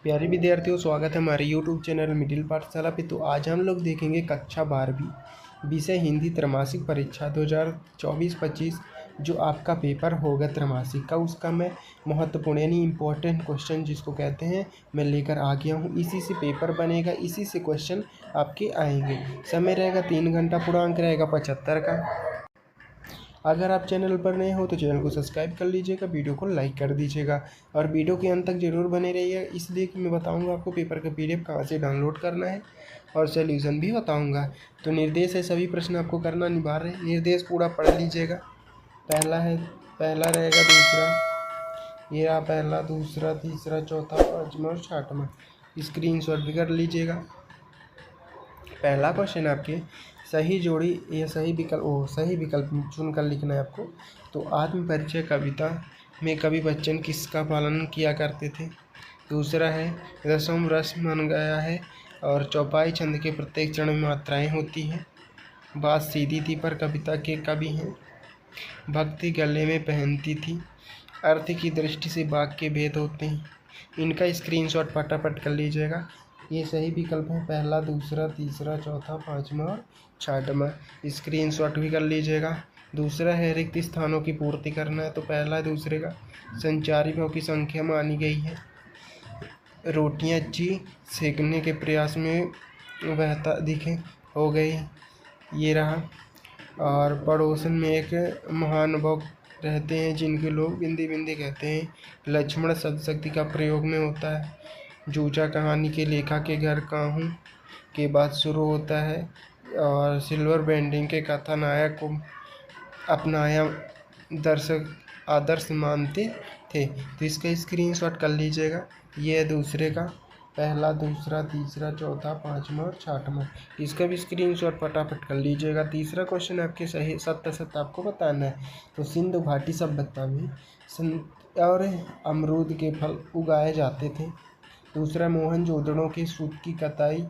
प्यारे विद्यार्थियों, स्वागत है हमारे YouTube चैनल मिडिल पाठशाला पे। तो आज हम लोग देखेंगे कक्षा 12वीं विषय हिंदी त्रैमासिक परीक्षा 2024-25 जो आपका पेपर होगा त्रैमासिक का। उसका मैं महत्वपूर्ण यानी इम्पोर्टेंट क्वेश्चन जिसको कहते हैं मैं लेकर आ गया हूँ। इसी से पेपर बनेगा, इसी से क्वेश्चन आपके आएंगे। समय रहेगा 3 घंटा, पूर्णांक रहेगा 75 का। अगर आप चैनल पर नए हो तो चैनल को सब्सक्राइब कर लीजिएगा, वीडियो को लाइक कर दीजिएगा और वीडियो के अंत तक जरूर बने रहिए, इसलिए कि मैं बताऊंगा आपको पेपर का PDF कहाँ से डाउनलोड करना है और सॉल्यूशन भी बताऊंगा। तो निर्देश है, सभी प्रश्न आपको करना अनिवार्य है। निर्देश पूरा पढ़ लीजिएगा। पहला रहेगा दूसरा, ये रहा पहला, दूसरा, तीसरा, चौथा, पाँचवा और छठवां। स्क्रीनशॉट भी कर लीजिएगा। पहला क्वेश्चन आपके सही जोड़ी या सही विकल्प चुनकर लिखना है आपको। तो आत्म परिचय कविता में कवि बच्चन किसका पालन किया करते थे? दूसरा है रसम रस मन गया है और चौपाई छंद के प्रत्येक चरण में मात्राएं होती हैं। बात सीधी थी पर कविता के कवि हैं। भक्ति गले में पहनती थी। अर्थ की दृष्टि से वाक्य के भेद होते हैं। इनका स्क्रीनशॉट फटाफट कर लीजिएगा। ये सही विकल्प है, पहला, दूसरा, तीसरा, चौथा, पाँचवा और छठवां। स्क्रीनशॉट भी कर लीजिएगा। दूसरा है रिक्त स्थानों की पूर्ति करना है। तो पहला दूसरे का संचारी भाव की संख्या मानी गई है। रोटियां अच्छी सेकने के प्रयास में बहता दिखे हो गई, ये रहा। और पड़ोसन में एक महानुभाव रहते हैं जिनके लोग बिंदी बिंदी कहते हैं। लक्ष्मण शब्द शक्ति का प्रयोग में होता है। जूझा कहानी के लेखक के घर काहूँ के बाद शुरू होता है और सिल्वर बेंडिंग के कथानायक को अपनाया दर्शक आदर्श मानते थे। तो इसका स्क्रीनशॉट कर लीजिएगा। ये है दूसरे का, पहला, दूसरा, तीसरा, चौथा, पाँचवा और छठवां। इसका भी स्क्रीनशॉट फटाफट कर लीजिएगा। तीसरा क्वेश्चन आपके सही सत्य असत्य आपको बताना है। तो सिंधु घाटी सभ्यता में और अमरूद के फल उगाए जाते थे। दूसरा, मोहनजोदड़ो के सूत की कताई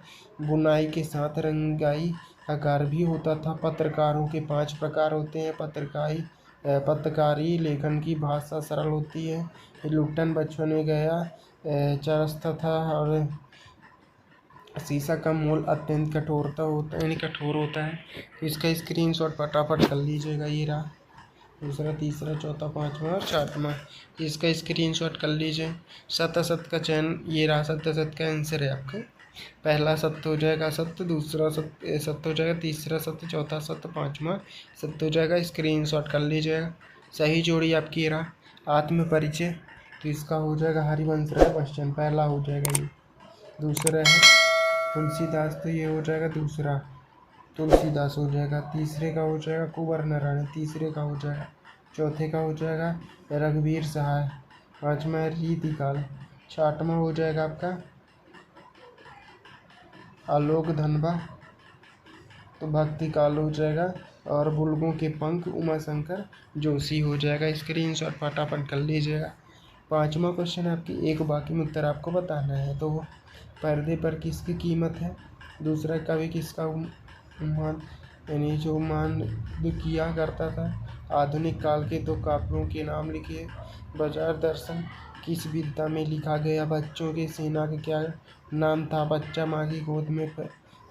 बुनाई के साथ रंगाई का कार्य भी होता था। पत्रकारों के 5 प्रकार होते हैं। पत्रकारी लेखन की भाषा सरल होती है। लुट्टन बचपन में गया चरस्ता था और शीशा का मोल अत्यंत कठोर होता है। तो इसका स्क्रीनशॉट फटाफट कर लीजिएगा। ये रहा दूसरा, तीसरा, चौथा, पाँचवा और छठवां। इसका स्क्रीनशॉट कर लीजिए। सत्य असत्य का चयन, ये रहा सत्य असत्य का आंसर है आपका। पहला सत्य हो जाएगा सत्य, दूसरा सत्य हो जाएगा, तीसरा सत्य, चौथा सत्य, पाँचवा सत्य हो जाएगा। स्क्रीनशॉट कर लीजिएगा। सही जोड़ी आपकी ये रहा आत्म परिचय, तो इसका हो जाएगा हरिवंश राय बच्चन, पहला हो जाएगा ये। दूसरा है तुलसीदास, तो ये हो जाएगा दूसरा, तुलसीदास हो जाएगा। तीसरे का हो जाएगा कुंवर नारायण, तीसरे का हो जाएगा। चौथे का हो जाएगा रघुवीर सहाय, पाँचवा है रीतिकाल, छठवां हो जाएगा आपका आलोक धनबा, तो भक्ति काल हो जाएगा। और बुलबुलों के पंख उमाशंकर जोशी हो जाएगा। स्क्रीनशॉट फटाफट कर लीजिएगा। पाँचवा क्वेश्चन आपकी एक वाक्य में उत्तर आपको बताना है। तो पर्दे पर किसकी कीमत है? दूसरा, कवि किसका मान यानी जो मान किया करता था? आधुनिक काल के 2 काव्यों के नाम लिखिए। बाजार दर्शन किस विधा में लिखा गया? बच्चों के सेना का क्या नाम था? बच्चा माँ की गोद में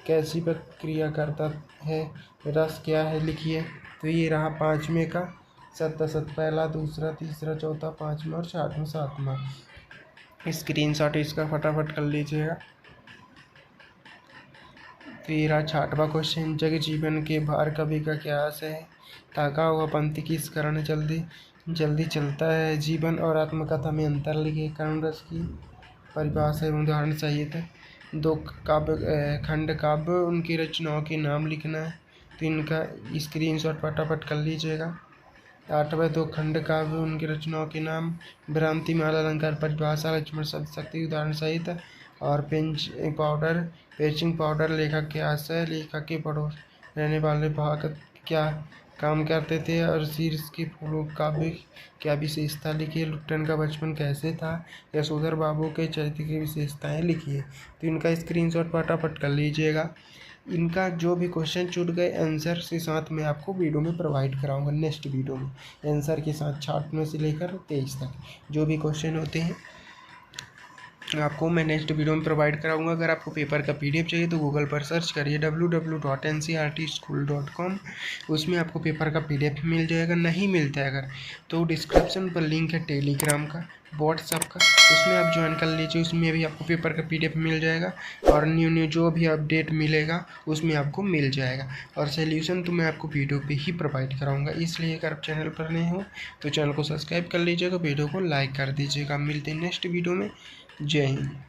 कैसी प्रक्रिया करता है? रस क्या है? लिखिए। तो ये रहा पाँचवें का सत्य असत्य, पहला, दूसरा, तीसरा, चौथा, पाँचवा और छठवां, सातवां। स्क्रीनशॉट इसका फटाफट कर लीजिएगा। तेरा छठवां क्वेश्चन, जग जीवन के भार कवि का क्या आशय है? ताका हुआ पंक्ति किस कारण जल्दी चलता है? जीवन और आत्मकथा में अंतर लिखिए। करुण रस की परिभाषा एवं उदाहरण चाहिए था। 2 खंड काव्य उनकी रचनाओं के नाम लिखना है। तो इनका स्क्रीनशॉट फटाफट कर लीजिएगा। 8वां 2 खंड काव्य उनकी रचनाओं के नाम, भ्रांति माला, अलंकार, परिभाषा, लक्ष्मण शब्द शक्ति उदाहरण सहित। और पेचिंग पाउडर लेखक के आशय, लेखक के पड़ोस रहने वाले भगत क्या काम करते थे? और शीर्ष के फूलों काव्य क्या विशेषता लिखिए। लुट्टन का बचपन कैसे था? यशोधर बाबू के चरित्र की विशेषताएं लिखिए। तो इनका स्क्रीनशॉट फटाफट कर लीजिएगा। इनका जो भी क्वेश्चन छूट गए आंसर के साथ मैं आपको वीडियो में प्रोवाइड कराऊंगा। नेक्स्ट वीडियो में आंसर के साथ 6 से लेकर 23 तक जो भी क्वेश्चन होते हैं आपको मैं नेक्स्ट वीडियो में प्रोवाइड कराऊंगा। अगर आपको पेपर का पीडीएफ चाहिए तो गूगल पर सर्च करिए www.ncrtschool.com। उसमें आपको पेपर का पीडीएफ मिल जाएगा। नहीं मिलता है अगर तो डिस्क्रिप्शन पर लिंक है टेलीग्राम का, व्हाट्सएप का, उसमें आप ज्वाइन कर लीजिए। उसमें भी आपको पेपर का पीडीएफ मिल जाएगा और न्यू जो भी अपडेट मिलेगा उसमें आपको मिल जाएगा। और सोल्यूशन तो मैं आपको वीडियो पे ही प्रोवाइड कराऊंगा। इसलिए अगर आप चैनल पर नए हो तो चैनल को सब्सक्राइब कर लीजिएगा, वीडियो को लाइक कर दीजिएगा। मिलते हैं नेक्स्ट वीडियो में। जय हिंद।